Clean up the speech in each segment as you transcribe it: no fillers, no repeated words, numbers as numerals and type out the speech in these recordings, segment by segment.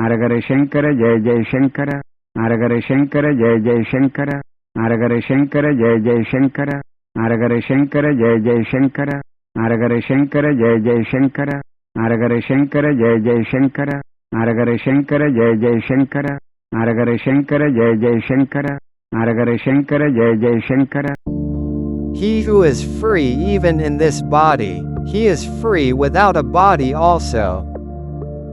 Hare Shankara Jai Jai Shankara, Hare Shankara Jai Jai Shankara, Hare Shankara Jai Jai Shankara, Hare Shankara Jai Jai Shankara, Hare Shankara Jai Jai Shankara, Hare Shankara Jai Jai Shankara, Hare Shankara Jai Jai Shankara, Hare Shankara Jai Jai Shankara, Hare Shankara Jai Jai Shankara. He who is free even in this body, he is free without a body also.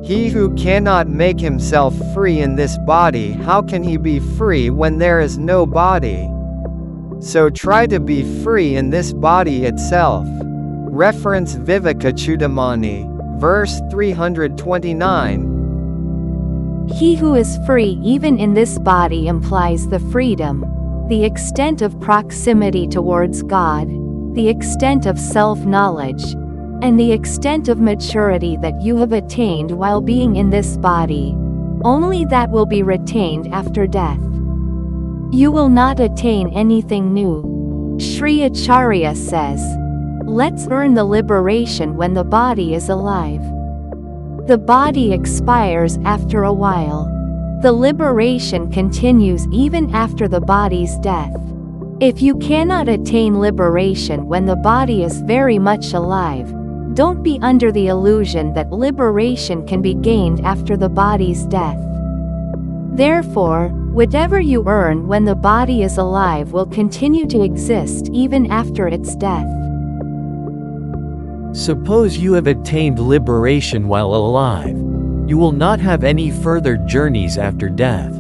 He who cannot make himself free in this body, how can he be free when there is no body? So try to be free in this body itself. Reference Vivekachoodamani, verse 329. He who is free even in this body implies the freedom, the extent of proximity towards God, the extent of self-knowledge, and the extent of maturity that you have attained while being in this body. Only that will be retained after death. You will not attain anything new. Sri Acharya says, let's earn the liberation when the body is alive. The body expires after a while. The liberation continues even after the body's death. If you cannot attain liberation when the body is very much alive, don't be under the illusion that liberation can be gained after the body's death. Therefore, whatever you earn when the body is alive will continue to exist even after its death. Suppose you have attained liberation while alive. You will not have any further journeys after death.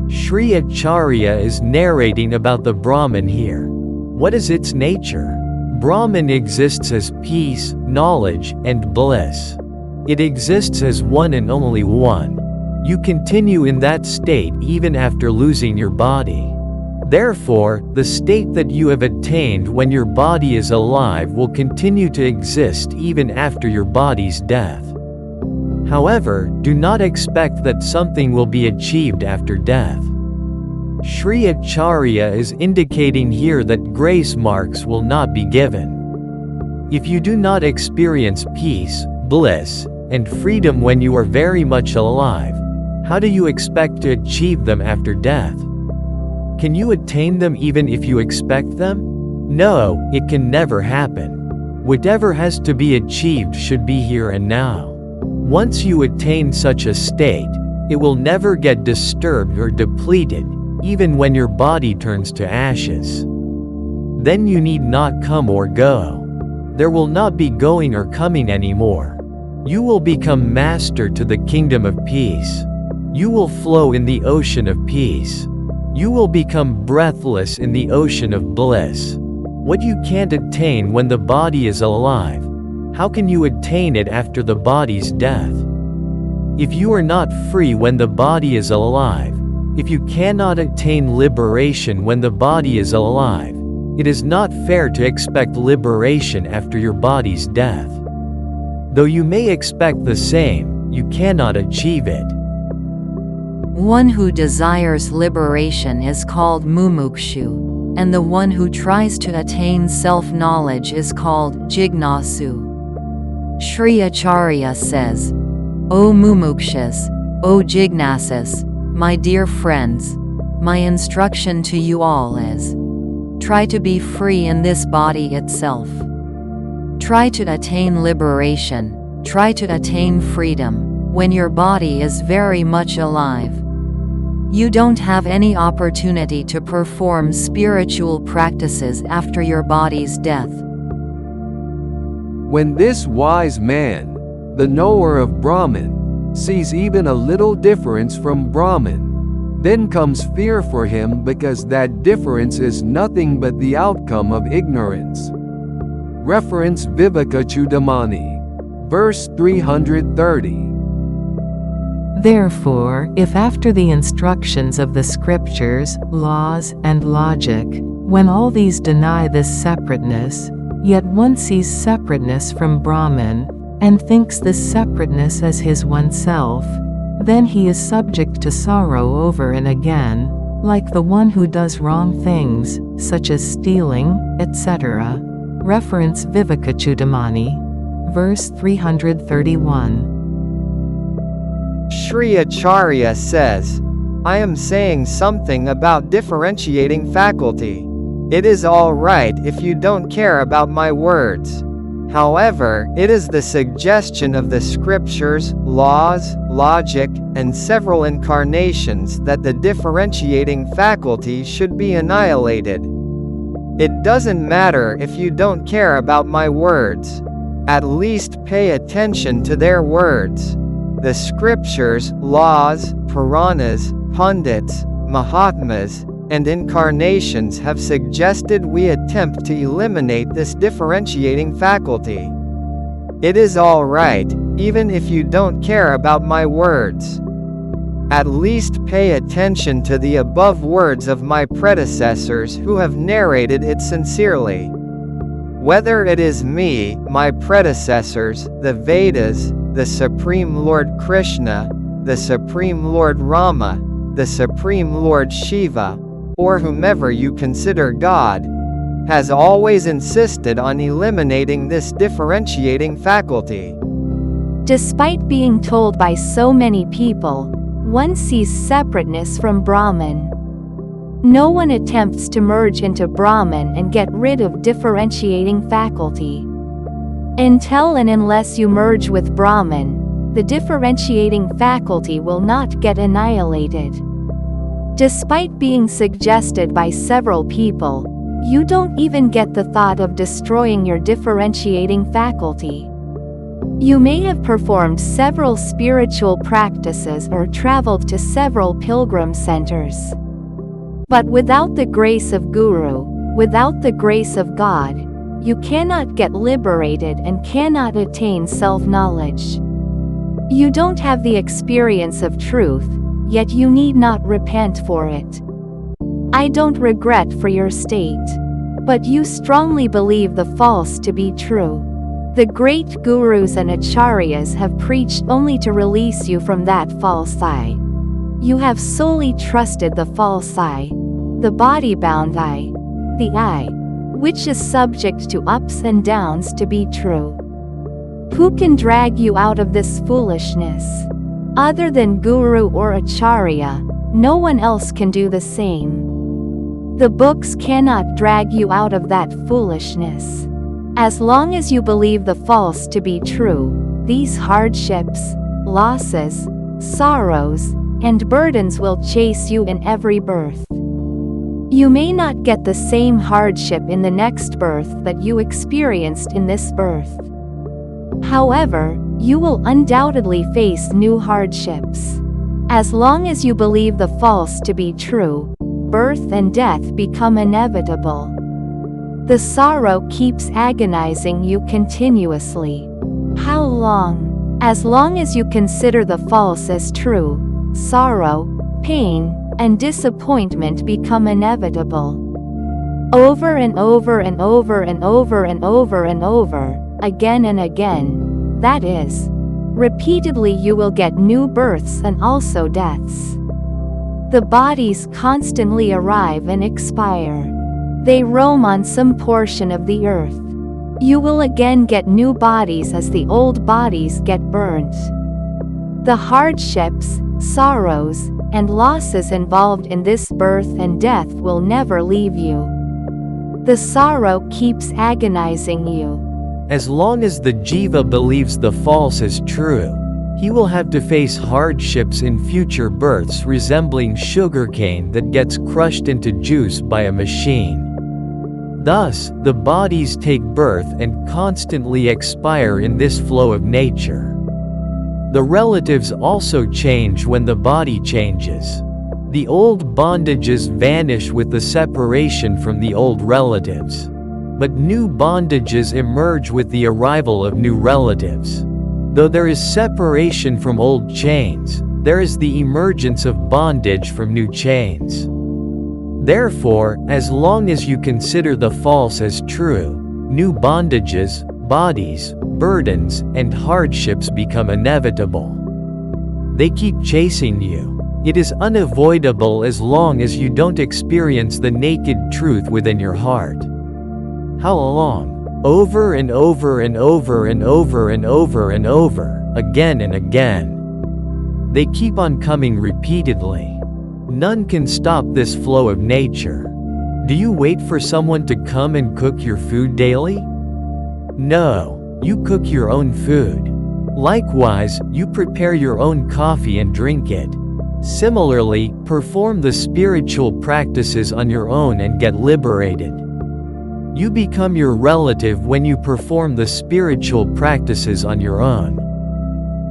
Sri Acharya is narrating about the Brahman here. What is its nature? Brahman exists as peace, knowledge, and bliss. It exists as one and only one. You continue in that state even after losing your body. Therefore, the state that you have attained when your body is alive will continue to exist even after your body's death. However, do not expect that something will be achieved after death. Sri Acharya is indicating here that grace marks will not be given. If you do not experience peace, bliss, and freedom when you are very much alive, how do you expect to achieve them after death? Can you attain them even if you expect them? No, it can never happen. Whatever has to be achieved should be here and now. Once you attain such a state, it will never get disturbed or depleted, even when your body turns to ashes. Then you need not come or go. There will not be going or coming anymore. You will become master to the kingdom of peace. You will flow in the ocean of peace. You will become breathless in the ocean of bliss. What you can't attain when the body is alive, how can you attain it after the body's death? If you are not free when the body is alive, if you cannot attain liberation when the body is alive, it is not fair to expect liberation after your body's death. Though you may expect the same, you cannot achieve it. One who desires liberation is called mumukshu, and the one who tries to attain self-knowledge is called jignasu. Sri Acharya says, O mumukshas, O jignasas, my dear friends, my instruction to you all is, try to be free in this body itself. Try to attain liberation, try to attain freedom, when your body is very much alive. You don't have any opportunity to perform spiritual practices after your body's death. When this wise man, the knower of Brahman, sees even a little difference from Brahman, then comes fear for him because that difference is nothing but the outcome of ignorance. Reference Vivekachoodamani, verse 330. Therefore, if after the instructions of the scriptures, laws, and logic, when all these deny this separateness, yet one sees separateness from Brahman, and thinks this separateness as his oneself, then he is subject to sorrow over and again, like the one who does wrong things, such as stealing, etc. Reference Vivekachoodamani, verse 331. Sri Acharya says, I am saying something about differentiating faculty. It is all right if you don't care about my words. However, it is the suggestion of the scriptures, laws, logic, and several incarnations that the differentiating faculty should be annihilated. It doesn't matter if you don't care about my words. At least pay attention to their words. The scriptures, laws, Puranas, Pundits, Mahatmas, and incarnations have suggested we attempt to eliminate this differentiating faculty. It is all right, even if you don't care about my words. At least pay attention to the above words of my predecessors who have narrated it sincerely. Whether it is me, my predecessors, the Vedas, the Supreme Lord Krishna, the Supreme Lord Rama, the Supreme Lord Shiva, or whomever you consider God, has always insisted on eliminating this differentiating faculty. Despite being told by so many people, one sees separateness from Brahman. No one attempts to merge into Brahman and get rid of differentiating faculty. Until and unless you merge with Brahman, the differentiating faculty will not get annihilated. Despite being suggested by several people, you don't even get the thought of destroying your differentiating faculty. You may have performed several spiritual practices or traveled to several pilgrim centers. But without the grace of Guru, without the grace of God, you cannot get liberated and cannot attain self-knowledge. You don't have the experience of truth, yet you need not repent for it. I don't regret for your state. But you strongly believe the false to be true. The great gurus and acharyas have preached only to release you from that false I. You have solely trusted the false I, the body-bound I, the I, which is subject to ups and downs to be true. Who can drag you out of this foolishness? Other than Guru or Acharya, no one else can do the same. The books cannot drag you out of that foolishness. As long as you believe the false to be true, these hardships, losses, sorrows, and burdens will chase you in every birth. You may not get the same hardship in the next birth that you experienced in this birth. However, you will undoubtedly face new hardships. As long as you believe the false to be true, birth and death become inevitable. The sorrow keeps agonizing you continuously. How long? As long as you consider the false as true, sorrow, pain, and disappointment become inevitable. Over and over and over and over and over and over, again and again, that is, repeatedly you will get new births and also deaths. The bodies constantly arrive and expire. They roam on some portion of the earth. You will again get new bodies as the old bodies get burnt. The hardships, sorrows, and losses involved in this birth and death will never leave you. The sorrow keeps agonizing you. As long as the jiva believes the false is true, he will have to face hardships in future births resembling sugarcane that gets crushed into juice by a machine. Thus, the bodies take birth and constantly expire in this flow of nature. The relatives also change when the body changes. The old bondages vanish with the separation from the old relatives. But new bondages emerge with the arrival of new relatives. Though there is separation from old chains, there is the emergence of bondage from new chains. Therefore, as long as you consider the false as true, new bondages, bodies, burdens, and hardships become inevitable. They keep chasing you. It is unavoidable as long as you don't experience the naked truth within your heart. How long? Over and over and over and over and over and over, again and again. They keep on coming repeatedly. None can stop this flow of nature. Do you wait for someone to come and cook your food daily? No, you cook your own food. Likewise, you prepare your own coffee and drink it. Similarly, perform the spiritual practices on your own and get liberated. You become your relative when you perform the spiritual practices on your own.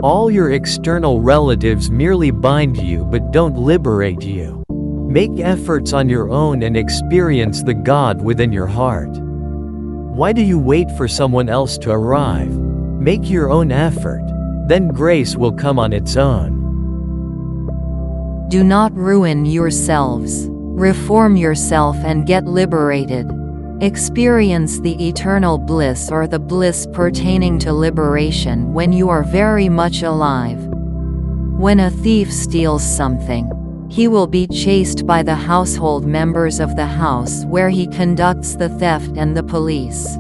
All your external relatives merely bind you but don't liberate you. Make efforts on your own and experience the God within your heart. Why do you wait for someone else to arrive? Make your own effort. Then grace will come on its own. Do not ruin yourselves. Reform yourself and get liberated. Experience the eternal bliss or the bliss pertaining to liberation when you are very much alive. When a thief steals something, he will be chased by the household members of the house where he conducts the theft and the police.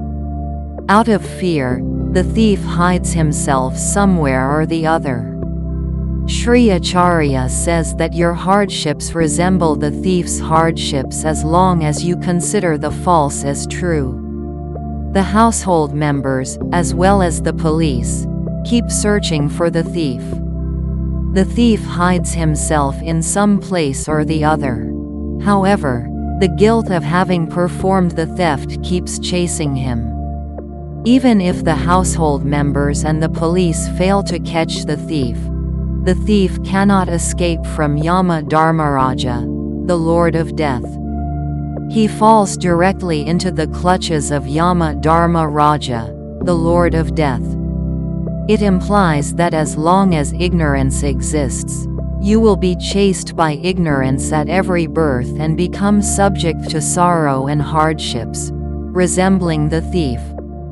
Out of fear, the thief hides himself somewhere or the other. Sri Acharya says that your hardships resemble the thief's hardships as long as you consider the false as true. The household members, as well as the police, keep searching for the thief. The thief hides himself in some place or the other. However, the guilt of having performed the theft keeps chasing him. Even if the household members and the police fail to catch the thief cannot escape from Yama Dharmaraja, the Lord of Death. He falls directly into the clutches of Yama Dharmaraja, the Lord of Death. It implies that as long as ignorance exists, you will be chased by ignorance at every birth and become subject to sorrow and hardships, resembling the thief,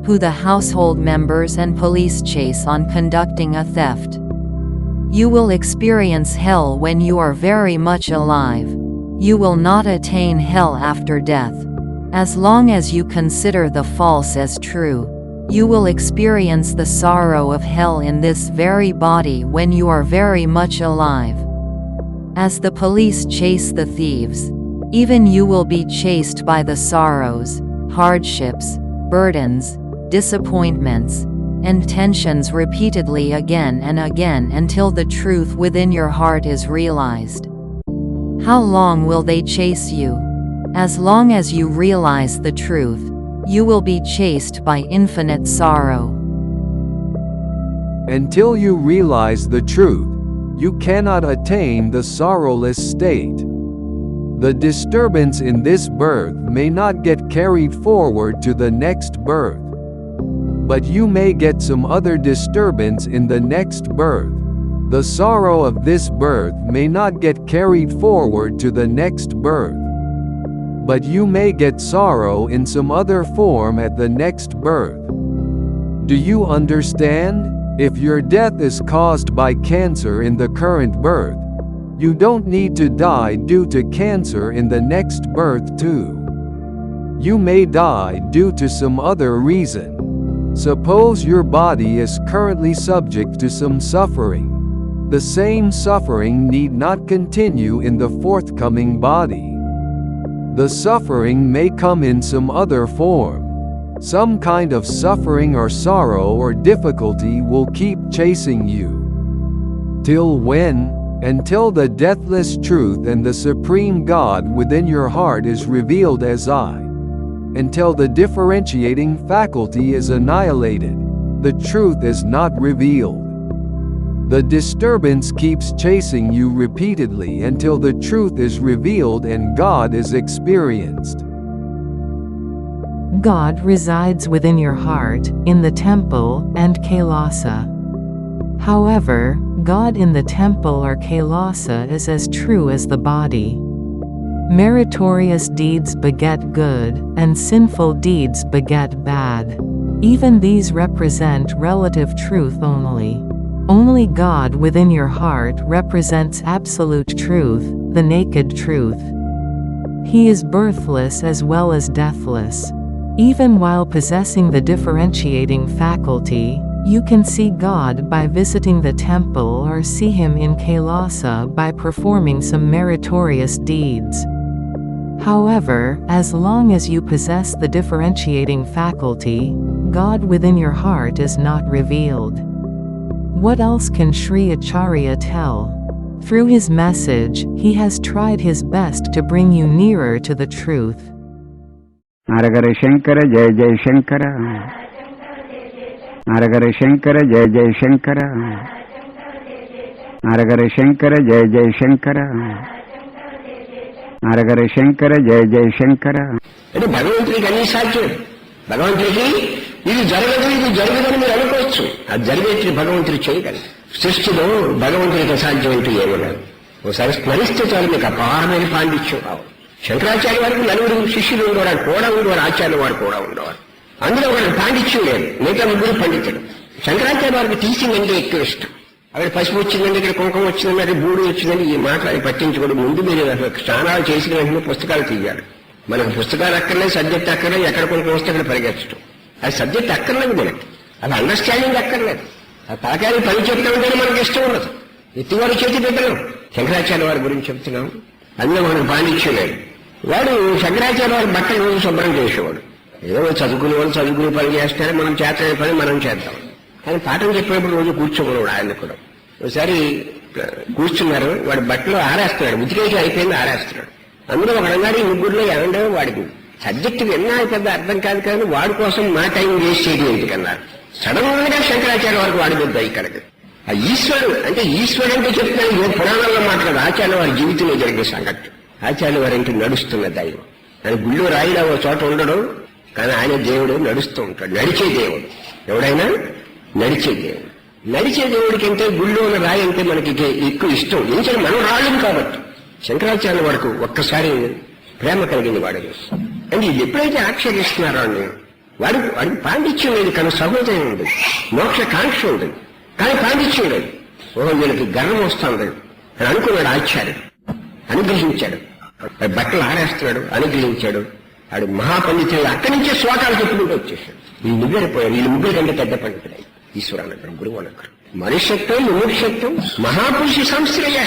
who the household members and police chase on conducting a theft. You will experience hell when you are very much alive. You will not attain hell after death. As long as you consider the false as true, you will experience the sorrow of hell in this very body when you are very much alive. As the police chase the thieves, even you will be chased by the sorrows, hardships, burdens, disappointments, and tensions repeatedly again and again until the truth within your heart is realized. How long will they chase you? As long as you realize the truth, you will be chased by infinite sorrow. Until you realize the truth, you cannot attain the sorrowless state. The disturbance in this birth may not get carried forward to the next birth, but you may get some other disturbance in the next birth. The sorrow of this birth may not get carried forward to the next birth, but you may get sorrow in some other form at the next birth. Do you understand? If your death is caused by cancer in the current birth, you don't need to die due to cancer in the next birth too. You may die due to some other reason. Suppose your body is currently subject to some suffering. The same suffering need not continue in the forthcoming body. The suffering may come in some other form. Some kind of suffering or sorrow or difficulty will keep chasing you. Till when? Until the deathless truth and the supreme God within your heart is revealed as I. Until the differentiating faculty is annihilated, the truth is not revealed. The disturbance keeps chasing you repeatedly until the truth is revealed and God is experienced. God resides within your heart, in the temple, and Kailasa. However, God in the temple or Kailasa is as true as the body. Meritorious deeds beget good, and sinful deeds beget bad. Even these represent relative truth only. Only God within your heart represents absolute truth, the naked truth. He is birthless as well as deathless. Even while possessing the differentiating faculty, You can see God by visiting the temple or see him in Kailasa by performing some meritorious deeds. However, as long as you possess the differentiating faculty, God within your heart is not revealed. What else can Sri Acharya tell? Through his message, he has tried his best to bring you nearer to the truth. Haragara Shankara Jai Jai Shankara. Haragara Shankara Jai Jai Shankara. Haragara Shankara Jai Jai Shankara. Haragara Shankara Jai Jai Shankara. అంటే భగవంతుడికి అన్ని సాధ్యం. భగవంతుడికి ఇది జరగదు ఇది జరగదని మీరు అనుకోవచ్చు. అది జరిగేది భగవంతుడు చేయగలరు. సృష్టిలో భగవంతుడికి అసాధ్యం అంటూ ఏమన్నారు. ఒకసారి స్మరిస్తే చాలు మీకు అపారమైన పాండిత్యం కావు. శంకరాచార్య వారికి నలుగురు శిష్యులు ఉండేవారు, కూడా ఉండేవారు, ఆచార్య వారు కూడా ఉండేవారు. అందులో ఒకటి పాండిత్యం లేదు, మిగతా ముగ్గురు పండితుడు. శంకరాచార్య వారికి టీచింగ్ అంటే ఎక్కువ ఇష్టం. అక్కడ పసుపు వచ్చిందండి, ఇక్కడ కుంకుమ వచ్చిందండి, అది బూడి వచ్చిందని ఈ మాటలు పట్టించుకోవడం. ముందు మీరు స్నానాలు చేసిన వెంటనే పుస్తకాలు తీయాలి. మనకు పుస్తకాలు అక్కర్లేదు, సబ్జెక్ట్ అక్కర్లేదు, ఎక్కడ కుంకుమ వస్తే అక్కడ పరిగెత్తడం. అది సబ్జెక్ట్ అక్కర్లేదు మనకి, అది అండర్స్టాండింగ్ అక్కర్లేదు. ఆ తలకాయని పని చెప్తా ఉంటేనే మనకి ఇష్టం ఉండదు. ఎత్తివారు చేతి పెట్టడం. శంకరాచార్య వారి గురించి చెప్తున్నాం. అందులో మనకు పాండిత్యం లేదు. వాడు శంకరాచార్య వారి బట్టలు రోజు శుభ్రం చేసేవాడు. ఏదో చదువుకునే వాళ్ళు చదువుకునే పని చేస్తారు, మనం చేతనే పని మనం చేద్దాం. కానీ పాఠం చెప్పేప్పుడు రోజు కూర్చోకూడదు. ఆయన కూడా ఒకసారి కూర్చున్నారు, వాడి బట్టలు ఆరేస్తున్నాడు, ఉతికేసి అయిపోయింది ఆరేస్తున్నాడు. అందులో ఒక రంగాడి ముగ్గురులో ఏమంటే వాడికి సబ్జెక్టు విన్నా పెద్ద అర్థం కాదు, కానీ వాడి కోసం మా టైం వేస్ట్ చేయడం ఎందుకన్నారు. సడన్ గా శంకరాచార్య వారికి వాడి బుద్ధి ఇక్కడికి. ఆ ఈశ్వరుడు అంటే ఈశ్వరుడు అంటే చెప్తున్నాను, ఏ పురాణంలో మాట్లాడు. ఆచార్య వారి జీవితంలో జరిగే సంఘటన. ఆచార్య వారి ఇంటి నడుస్తున్న దైవం. ఆయన గుళ్ళు రాయిలా ఒక చోట ఉండడు, కానీ ఆయన దేవుడు నడుస్తూ ఉంటాడు. నడిచే దేవుడు. ఎవడైనా నడిచే దేవుడు. నడిచే దేవుడికి అంటే గుళ్ళో ఉన్న రాయి అంటే మనకి ఎక్కువ ఇష్టం. ఎందుకంటే మనం రాలేం కాబట్టి. శంకరాచార్య వాడికి ఒక్కసారి ప్రేమ కలిగింది వాడి. అంటే ఇది ఎప్పుడైతే ఆక్షేపిస్తున్నారో అండి, వాడికి పాండిత్యం లేదు, కానీ సహోదయం ఉంది, మోక్ష కాంక్ష ఉంది, కానీ పాండిత్యం లేదు. వీళ్ళకి గర్వం వస్తుంది అని అనుకున్నాడు. ఆచార్యుడు అనుగ్రహించాడు, బట్టలు ఆరేస్తున్నాడు, అనుగ్రహించాడు. ఆడు మహాపండితుడు. అక్కడి నుంచే శ్లోకాలు చెప్పుకుంటూ వచ్చేసాడు. వీళ్ళు నిద్రపోయారు. వీళ్ళు ముగ్గురు కంటే పెద్ద పండితుడు ఈశ్వరానగరం, గురువు అనగరం. మనుష్యత్వం ముముక్షత్వం మహాపురుష సంశ్రయ.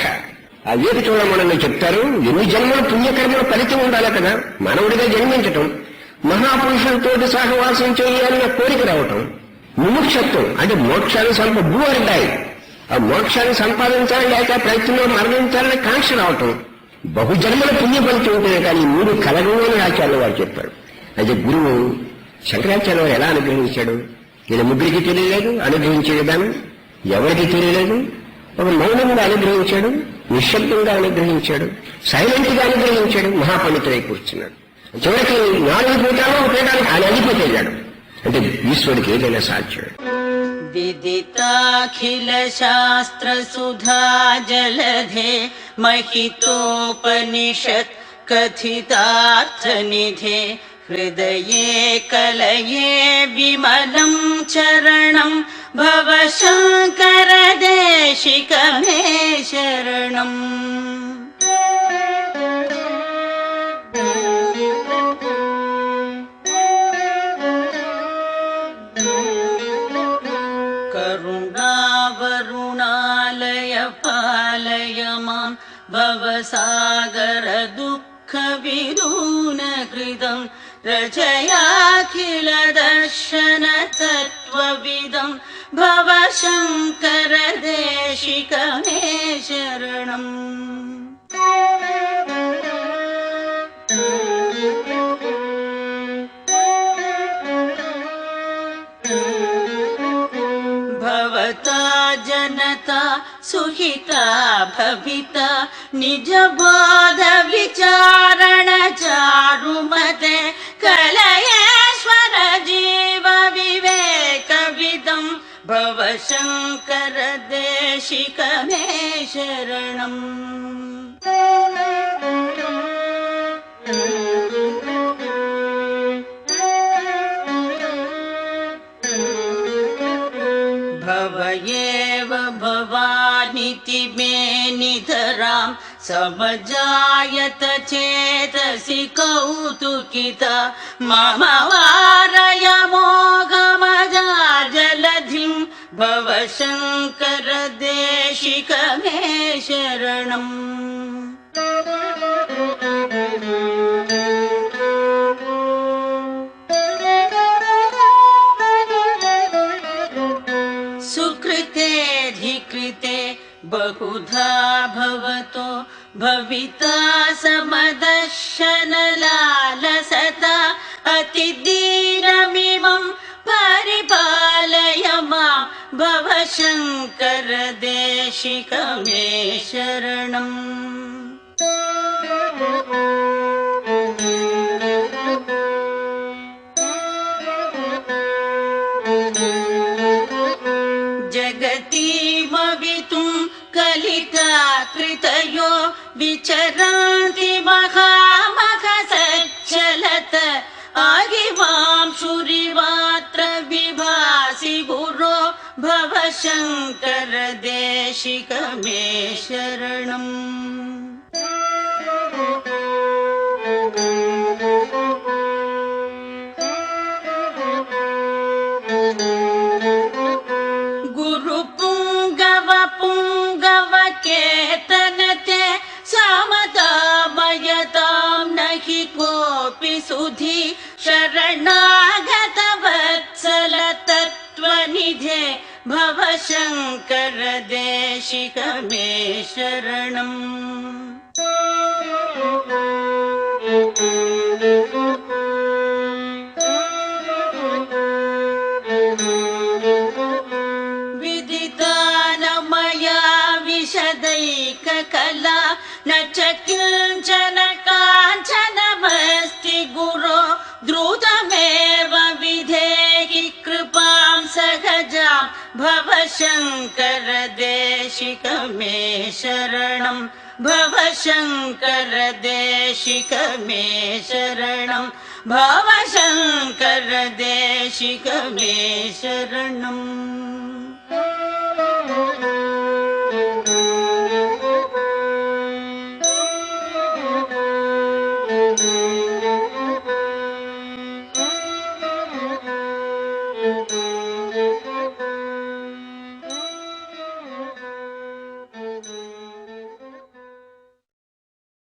ఆ ఏక చూడమని చెప్తారు. ఎన్ని జన్మల పుణ్యకర్మల ఫలితం ఉండాలి కదా. మానవుడిగా జన్మించటం, మహాపురుషులతో సహవాసం చేయాలన్న కోరిక రావటం, ముముక్షత్వం అంటే మోక్షాన్ని భూ అంటాయి. ఆ మోక్షాన్ని సంపాదించాలని లేక ప్రయత్నంలో మరణించాలని కాంక్ష రావటం, బహుజన్మల పుణ్య ఫలితం ఉంటుంది. కానీ ఈ మూడు కలగవు అని ఆచార్య వారు చెప్పారు. అయితే గురువు శంకరాచార్య వారు ఎలా అనుగ్రహించాడు? వీళ్ళ ముగ్గురికి తెలియలేదు అనుగ్రహించే విధానం, ఎవరికి తెలియలేదు. ఒక మౌనంగా అనుగ్రహించాడు, నిశ్శబ్దంగా అనుగ్రహించాడు, సైలెంట్ గా అనుగ్రహించాడు. మహాపండితుడై కూర్చున్నాడు. చివరికి 4 పీఠాలు ఒక పీఠానికి ఆయన అధిపతి అయ్యాడు. అంటే ఈశ్వరుడికి ఏదైనా సాధ్యం. విదితాఖిల శాస్త్ర సుధా జలధే మహితోపనిషత్ కథితార్థ నిధే హృదయే కలయే విమలం చరణం భవ శంకర దేశిక మే శరణం. కరుణావరుణాలయ పాలయ మాం భవసాగర దుఃఖ విదూన కృతం రచయాఖిల దర్శన తత్వవిదం భవ శంకర దేశిక మే శరణం. భవతా జనతా సుహితా భవితా నిజ బోధ విచారణ చారుమతే కలయేశ్వర జీవ వివేక విదం భవ శంకర దేశిక మే శరణం. భవయేవ భవానితి మే నిధ सुन्दरां समजायत चेतसि कौतुकिता मम वारय मोहमजाजलधिं भव शङ्कर देशिक मे शरणम्। सुकृतेऽधिकृते बहुधा भवतो भविता समदर्शनलालसता अतिदीनमिमं परिपालय मां भव शङ्कर देशिक मे शरणम्। जगतीमवितुं कलिकाकृतयो विचरन्ति महामखसच्चलत आगिमां शुरिवात्र विभासि गुरो भव शङ्कर देशिक मे शरणम्। केतनते समतामयतां नहि कोऽपि सुधी शरणागत वत्सल तत्त्वनिधे भव शङ्कर देशिक मे शरणम्। विदितानमया न च किञ्चन काञ्चनमस्ति गुरो द्रुतमेव विधेहि कृपां सहजां भव शङ्कर देशिक मे शरणम्। भव शङ्कर देशिक मे शरणम्। भव शङ्कर देशिक मे शरणम्।